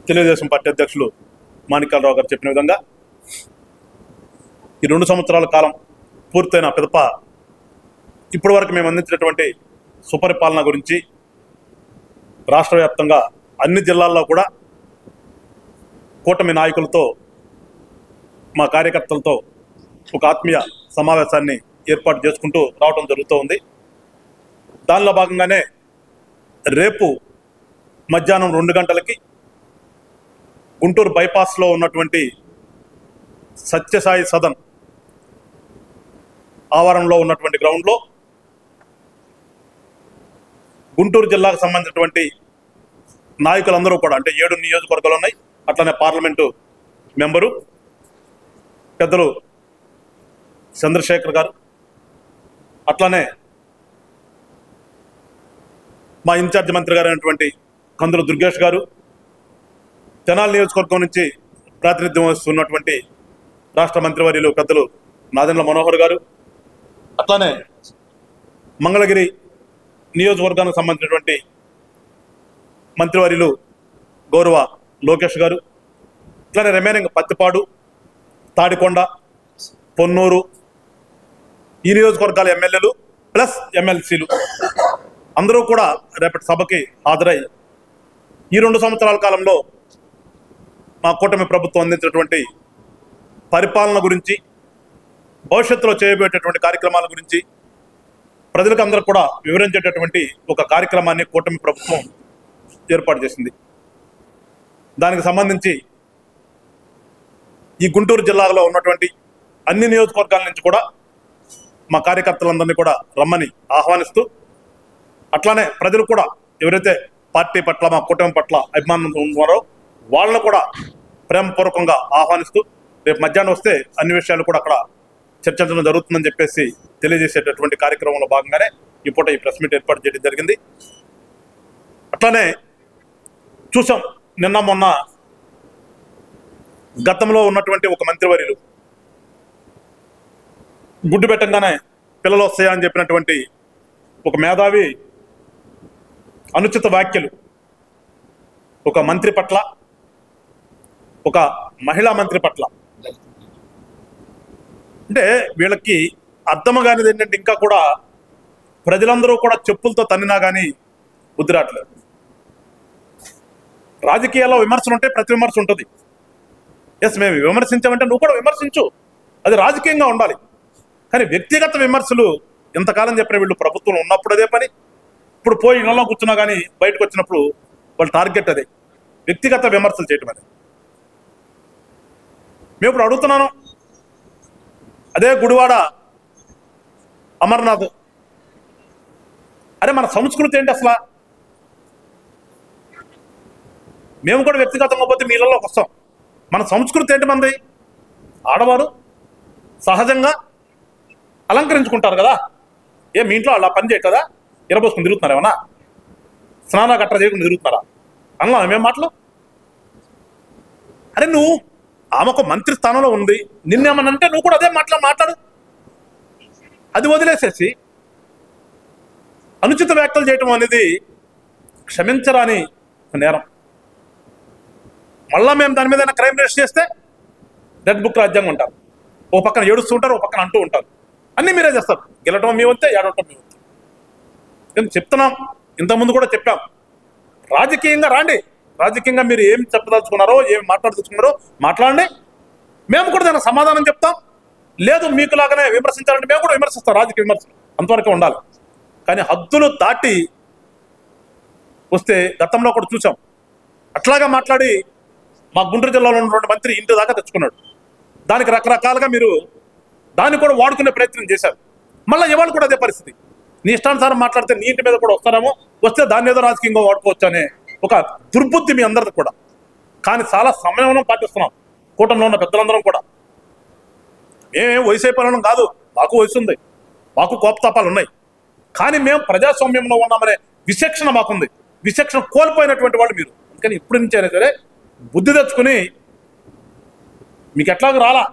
Telugu Desam party అధ్యక్షులు మాణిక్యాలరావు గారు చెప్పిన విధంగా ఈ 2 సంవత్సరాల కాలం పూర్తయిన పిదప ఇప్పటి వరకు మేము అందించినటువంటి సుపరిపాలన గురించి రాష్ట్ర వ్యాప్తంగా అన్ని జిల్లాల్లో కూడా కూటమి నాయకులతో మా కార్యకర్తలతో ఒక ఆత్మీయ సమావేశాన్ని ఏర్పాటు చేసుకుంటూ రావడం జరుగుతూ ఉంది. దానిలో భాగంగానే రేపు మధ్యాహ్నం 2 గంటలకి గుంటూరు బైపాస్లో ఉన్నటువంటి సత్యసాయి సదన్ ఆవరణలో ఉన్నటువంటి గ్రౌండ్లో గుంటూరు జిల్లాకు సంబంధించినటువంటి నాయకులందరూ కూడా, అంటే 7 నియోజకవర్గాలు ఉన్నాయి, అట్లనే పార్లమెంటు మెంబరు పెద్దలు చంద్రశేఖర్ గారు, అట్లనే మా ఇన్ఛార్జ్ మంత్రి గారు అయినటువంటి కందుల దుర్గేష్ గారు, తెనాలి నియోజకవర్గం నుంచి ప్రాతినిధ్యం వస్తున్నటువంటి రాష్ట్ర మంత్రివర్యులు పెద్దలు నాదెండ్ల మనోహర్ గారు, అట్లానే మంగళగిరి నియోజకవర్గానికి సంబంధించినటువంటి మంత్రివర్యులు గౌరవ లోకేష్ గారు, ఇట్లానే రిమైనింగ్ పత్తిపాడు, తాడికొండ, పొన్నూరు ఈ నియోజకవర్గాల ఎమ్మెల్యేలు ప్లస్ ఎమ్మెల్సీలు అందరూ కూడా రేపటి సభకి హాజరై ఈ 2 సంవత్సరాల కాలంలో మా కూటమి ప్రభుత్వం అందించినటువంటి పరిపాలన గురించి, భవిష్యత్తులో చేయబోయేటటువంటి కార్యక్రమాల గురించి ప్రజలకు అందరూ కూడా వివరించేటటువంటి ఒక కార్యక్రమాన్ని కూటమి ప్రభుత్వం ఏర్పాటు చేసింది. దానికి సంబంధించి ఈ గుంటూరు జిల్లాలో ఉన్నటువంటి అన్ని నియోజకవర్గాల నుంచి కూడా మా కార్యకర్తలందరినీ కూడా రమ్మని ఆహ్వానిస్తూ, అట్లానే ప్రజలు కూడా ఎవరైతే పార్టీ పట్ల మా కూటమి పట్ల అభిమానం ఉన్నారో వాళ్ళను కూడా ప్రేమపూర్వకంగా ఆహ్వానిస్తూ రేపు మధ్యాహ్నం వస్తే అన్ని విషయాలు కూడా అక్కడ చర్చించడం జరుగుతుందని చెప్పేసి తెలియజేసేటటువంటి కార్యక్రమంలో భాగంగానే ఈ పూట ఈ ప్రెస్ మీట్ ఏర్పాటు చేయడం జరిగింది. అట్లానే చూసాం, నిన్న మొన్న గతంలో ఉన్నటువంటి ఒక మంత్రివర్యులు గుడ్డు పెట్టంగానే పిల్లలు వస్తాయని చెప్పినటువంటి ఒక మేధావి అనుచిత వ్యాఖ్యలు ఒక మంత్రి పట్ల, ఒక మహిళా మంత్రి పట్ల, అంటే వీళ్ళకి అర్థం కానిది ఏంటంటే ఇంకా కూడా ప్రజలందరూ కూడా చెప్పులతో తన్నినా కానీ బుద్ధి రావట్లేదు. రాజకీయాల్లో విమర్శలు ఉంటే ప్రతి విమర్శ ఉంటుంది. ఎస్, మేము విమర్శించామంటే నువ్వు కూడా విమర్శించు, అది రాజకీయంగా ఉండాలి. కానీ వ్యక్తిగత విమర్శలు ఇంతకాలం చెప్పిన వీళ్ళు ప్రభుత్వం ఉన్నప్పుడు అదే పని, ఇప్పుడు పోయి ఇళ్లలో కూర్చున్నా కానీ బయటకు వచ్చినప్పుడు వాళ్ళ టార్గెట్ అదే, వ్యక్తిగత విమర్శలు చేయటం అనేది. మేము ఇప్పుడు అడుగుతున్నాను, అదే గుడివాడ అమర్నాథ్, అరే మన సంస్కృతి ఏంటి అసలు? మేము కూడా వ్యక్తిగతంగా పోతే మీ ఇళ్లలోకి వస్తాం. మన సంస్కృతి ఏంటి? మనది ఆడవారు సహజంగా అలంకరించుకుంటారు కదా. మీ ఇంట్లో అలా పని చేయరు కదా, ఇరబోసుకుని తిరుగుతున్నారు, ఏమన్నా స్నాన గట్ర చేయకుండా తిరుగుతున్నారా? అన్నా మేము మాటలు. అరే నువ్వు ఆమె ఒక మంత్రి స్థానంలో ఉంది, నిన్నేమనంటే నువ్వు కూడా అదే మాట్లాడు. అది వదిలేసేసి అనుచిత వ్యాఖ్యలు చేయటం అనేది క్షమించరాని నేరం. మళ్ళా మేము దాని మీద క్రైమ్ రిజిస్టర్ చేస్తే రెడ్ బుక్ రాజ్యాంగం ఉంటారు. ఓ పక్కన ఏడుస్తూ ఉంటారు, ఓ పక్కన అంటూ ఉంటారు. అన్నీ మీరే చేస్తారు. గెలటం మీ వంతే, ఏడవటం మీ వంతే. నేను చెప్తున్నాం, ఇంతకుముందు కూడా చెప్పాం, రాజకీయంగా రాండి, రాజకీయంగా మీరు ఏం చెప్పదలుచుకున్నారో, ఏం మాట్లాడదలుచుకున్నారో మాట్లాడండి. మేము కూడా దానికి సమాధానం చెప్తాం. లేదు మీకు లాగానే విమర్శించాలంటే మేము కూడా విమర్శిస్తాం. రాజకీయ విమర్శ అంతవరకే ఉండాలి. కానీ హద్దులు దాటి వస్తే గతంలో కూడా చూసాం, అట్లాగా మాట్లాడి మా గుంటూరు జిల్లాలో ఉన్నటువంటి మంత్రి ఇంటి దాకా తెచ్చుకున్నాడు. దానికి రకరకాలుగా మీరు దాన్ని కూడా వాడుకునే ప్రయత్నం చేశారు. మళ్ళీ ఇవాళ కూడా అదే పరిస్థితి. నీ ఇష్టానుసారం మాట్లాడితే నీ ఇంటి మీద కూడా వస్తారేమో, వస్తే దాన్ని ఏదో రాజకీయంగా వాడుకోవచ్చు అనే ఒక దుర్బుద్ధి మీ అందరిది కూడా. కానీ చాలా సమయంలో పాటిస్తున్నాం కూటమిలో ఉన్న పెద్దలందరం కూడా. మేమేం వయసు అయిపోయిన కాదు, మాకు వయసు ఉంది, మాకు కోపతాపాలు ఉన్నాయి. కానీ మేము ప్రజాస్వామ్యంలో ఉన్నామనే విచక్షణ మాకుంది. విచక్షణ కోల్పోయినటువంటి వాళ్ళు మీరు. అందుకని ఇప్పటి నుంచి అయినా సరే బుద్ధి తెచ్చుకుని, మీకు ఎట్లాగూ రాలా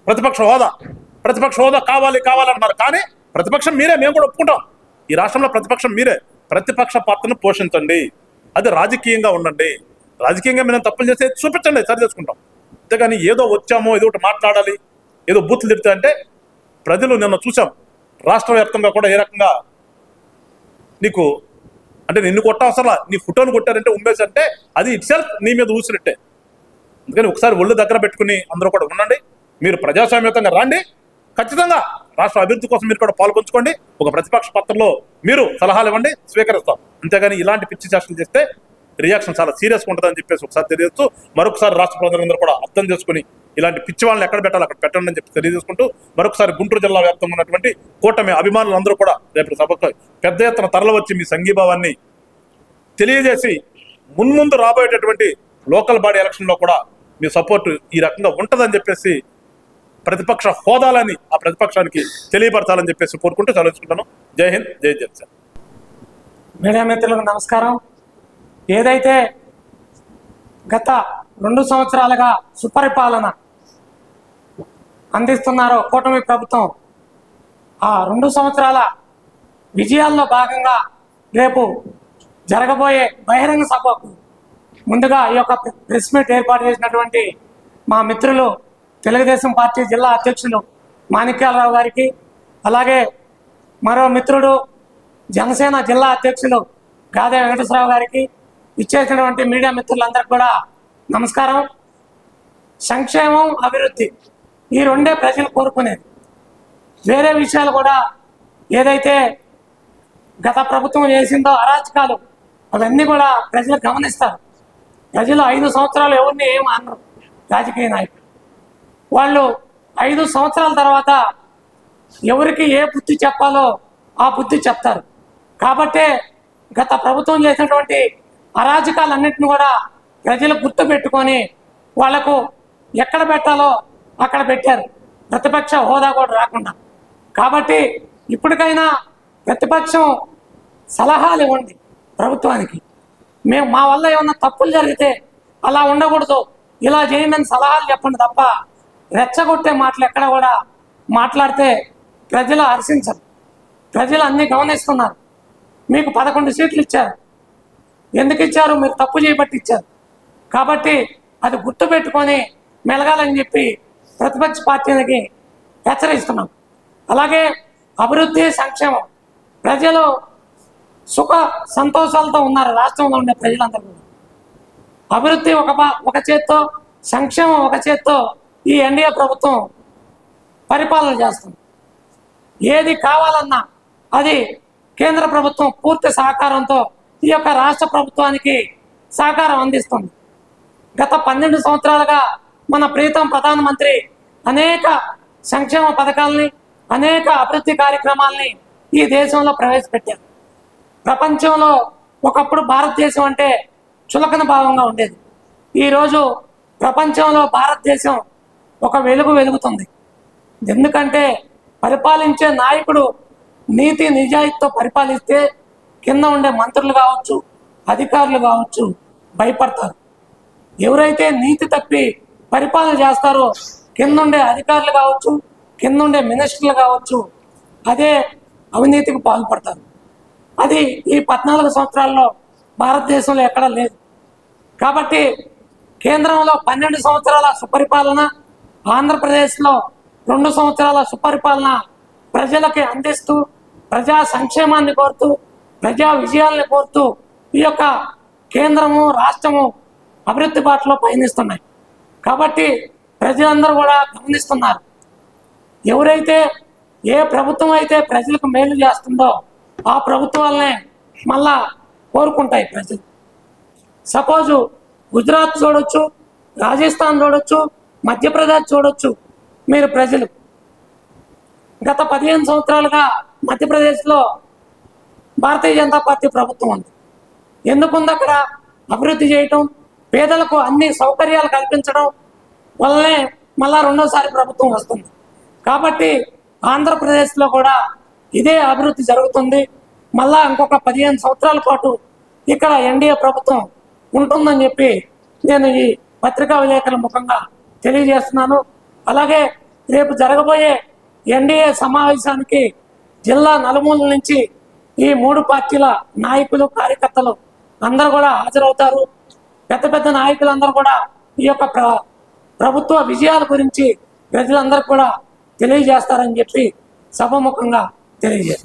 ప్రతిపక్ష హోదా కావాలన్నారు. కానీ ప్రతిపక్షం మీరే, మేము కూడా ఒప్పుకుంటాం. ఈ రాష్ట్రంలో ప్రతిపక్షం మీరే. ప్రతిపక్ష పాత్రను పోషించండి, అది రాజకీయంగా ఉండండి. రాజకీయంగా మేము తప్పులు చేస్తే చూపించండి, సరి చేసుకుంటాం. అంతేగాని ఏదో వచ్చామో ఏదో ఒకటి మాట్లాడాలి, ఏదో బూతులు తిడితే అంటే ప్రజలు నిన్న చూసాం రాష్ట్ర వ్యాప్తంగా కూడా ఏ రకంగా నీకు అంటే నిన్ను కొట్టవసరం, నీ ఫోటోను కొట్టారంటే ఉమ్మేసంటే అది ఇట్ సెల్ఫ్ నీ మీద ఊసినట్టే. అందుకని ఒకసారి ఒళ్ళు దగ్గర పెట్టుకుని అందరూ కూడా ఉండండి. మీరు ప్రజాస్వామ్యంగా రండి, ఖచ్చితంగా రాష్ట్ర అభివృద్ధి కోసం మీరు కూడా పాల్పంచుకోండి. ఒక ప్రతిపక్ష పత్రంలో మీరు సలహాలు ఇవ్వండి, స్వీకరిస్తాం. అంతేగాని ఇలాంటి పిచ్చి చేష్టలు చేస్తే రియాక్షన్ చాలా సీరియస్గా ఉంటుందని చెప్పేసి ఒకసారి తెలియజేస్తూ మరొకసారి రాష్ట్ర ప్రజలందరూ కూడా అర్థం చేసుకుని ఇలాంటి పిచ్చి వాళ్ళని ఎక్కడ పెట్టాలి అక్కడ పెట్టండి అని చెప్పి తెలియజేసుకుంటూ మరొకసారి గుంటూరు జిల్లా వ్యాప్తంగా ఉన్నటువంటి కూటమి అభిమానులందరూ కూడా రేపు సభకు పెద్ద ఎత్తున తరలివచ్చి మీ సంఘీభావాన్ని తెలియజేసి మున్ముందు రాబోయేటటువంటి లోకల్ బాడీ ఎలక్షన్లో కూడా మీ సపోర్ట్ ఈ రకంగా ఉంటుందని చెప్పేసి ప్రతిపక్ష హోదాలని ఆ ప్రతిపక్షానికి తెలియపరచాలని చెప్పేసి కోరుకుంటూ చదివించుకుంటాను. జై హింద్, జై జనసేన. మీడియా మిత్రులకు నమస్కారం. ఏదైతే గత 2 సంవత్సరాలుగా సుపరిపాలన అందిస్తున్నారో కూటమి ప్రభుత్వం, ఆ 2 సంవత్సరాల విజయాల్లో భాగంగా రేపు జరగబోయే బహిరంగ సభకు ముందుగా ఈ యొక్క ప్రెస్ మీట్ ఏర్పాటు చేసినటువంటి మా మిత్రులు తెలుగుదేశం పార్టీ జిల్లా అధ్యక్షులు మాణిక్యాలరావు గారికి, అలాగే మరో మిత్రుడు జనసేన జిల్లా అధ్యక్షులు గాదే వెంకటేశ్వరరావు గారికి, ఇచ్చేసినటువంటి మీడియా మిత్రులందరికీ కూడా నమస్కారం. సంక్షేమం, అభివృద్ధి ఈ రెండే ప్రజలు కోరుకునేది. వేరే విషయాలు కూడా ఏదైతే గత ప్రభుత్వం చేసిందో అరాచకాలు అవన్నీ కూడా ప్రజలు గమనిస్తారు. ప్రజలు 5 సంవత్సరాలు ఎవరిని ఏం అనరు. రాజకీయ నాయకులు వాళ్ళు 5 సంవత్సరాల తర్వాత ఎవరికి ఏ బుద్ధి చెప్పాలో ఆ బుద్ధి చెప్తారు. కాబట్టే గత ప్రభుత్వం చేసినటువంటి అరాజకాలన్నింటిని కూడా ప్రజలు గుర్తు పెట్టుకొని వాళ్లకు ఎక్కడ పెట్టాలో అక్కడ పెట్టారు, ప్రతిపక్ష హోదా కూడా రాకుండా. కాబట్టి ఇప్పటికైనా ప్రతిపక్షం సలహాలు ఇవ్వండి ప్రభుత్వానికి. మేము మా వల్ల ఏమన్నా తప్పులు జరిగితే అలా ఉండకూడదు, ఇలా చేయమని సలహాలు చెప్పండి తప్ప రెచ్చగొట్టే మాటలు ఎక్కడ కూడా మాట్లాడితే ప్రజలు హర్షించరు. ప్రజలు అన్నీ గమనిస్తున్నారు. మీకు 11 సీట్లు ఇచ్చారు. ఎందుకు ఇచ్చారు? మీరు తప్పు చేయబట్టి ఇచ్చారు. కాబట్టి అది గుర్తు పెట్టుకొని మెలగాలని చెప్పి ప్రతిపక్ష పార్టీలకి హెచ్చరిస్తున్నాం. అలాగే అభివృద్ధి, సంక్షేమం, ప్రజలు సుఖ సంతోషాలతో ఉన్నారు. రాష్ట్రంలో ఉండే ప్రజలందరూ కూడా అభివృద్ధి ఒక చేత్తో, సంక్షేమం ఒక చేత్తో ఈ ఎన్డీఏ ప్రభుత్వం పరిపాలన చేస్తుంది. ఏది కావాలన్నా అది కేంద్ర ప్రభుత్వం పూర్తి సహకారంతో ఈ యొక్క రాష్ట్ర ప్రభుత్వానికి సహకారం అందిస్తుంది. గత 12 సంవత్సరాలుగా మన ప్రీతం ప్రధానమంత్రి అనేక సంక్షేమ పథకాలని, అనేక అభివృద్ధి కార్యక్రమాలని ఈ దేశంలో ప్రవేశపెట్టారు. ప్రపంచంలో ఒకప్పుడు భారతదేశం అంటే చులకన భావంగా ఉండేది. ఈరోజు ప్రపంచంలో భారతదేశం ఒక వెలుగుతుంది. ఎందుకంటే పరిపాలించే నాయకుడు నీతి నిజాయితీతో పరిపాలిస్తే కింద ఉండే మంత్రులు కావచ్చు, అధికారులు కావచ్చు భయపడతారు. ఎవరైతే నీతి తప్పి పరిపాలన చేస్తారో కింద ఉండే అధికారులు కావచ్చు, కింద ఉండే మినిస్టర్లు కావచ్చు అదే అవినీతికి పాల్పడతారు. అది ఈ 14 సంవత్సరాల్లో భారతదేశంలో ఎక్కడా లేదు. కాబట్టి కేంద్రంలో 12 సంవత్సరాల సుపరిపాలన, ఆంధ్రప్రదేశ్లో 2 సంవత్సరాల సుపరిపాలన ప్రజలకి అందిస్తూ ప్రజా సంక్షేమాన్ని కోరుతూ ప్రజా విజయాల్ని కోరుతూ ఈ యొక్క కేంద్రము, రాష్ట్రము అభివృద్ధి బాటలో పయనిస్తున్నాయి. కాబట్టి ప్రజలందరూ కూడా గమనిస్తున్నారు. ఎవరైతే ఏ ప్రభుత్వం అయితే ప్రజలకు మేలు చేస్తుందో ఆ ప్రభుత్వాలనే మళ్ళా కోరుకుంటాయి ప్రజలు. సపోజు గుజరాత్ చూడొచ్చు, రాజస్థాన్ చూడొచ్చు, మధ్యప్రదేశ్ చూడొచ్చు. మీరు ప్రజలు గత 15 సంవత్సరాలుగా మధ్యప్రదేశ్లో భారతీయ జనతా పార్టీ ప్రభుత్వం ఉంది. ఎందుకుంది? అక్కడ అభివృద్ధి చేయటం, పేదలకు అన్ని సౌకర్యాలు కల్పించడం వల్లనే మళ్ళా రెండోసారి ప్రభుత్వం వస్తుంది. కాబట్టి ఆంధ్రప్రదేశ్లో కూడా ఇదే అభివృద్ధి జరుగుతుంది. మళ్ళా ఇంకొక 15 సంవత్సరాల పాటు ఇక్కడ ఎన్డీఏ ప్రభుత్వం ఉంటుందని చెప్పి నేను ఈ పత్రికా విలేకరుల ముఖంగా తెలియజేస్తున్నాను. అలాగే రేపు జరగబోయే ఎన్డీఏ సమావేశానికి జిల్లా నలుమూలల నుంచి ఈ 3 పార్టీల నాయకులు, కార్యకర్తలు అందరూ కూడా హాజరవుతారు. పెద్ద పెద్ద నాయకులందరూ కూడా ఈ యొక్క ప్రభుత్వ విజయాల గురించి ప్రజలందరూ కూడా తెలియజేస్తారని చెప్పి సభాముఖంగా తెలియజేస్తారు.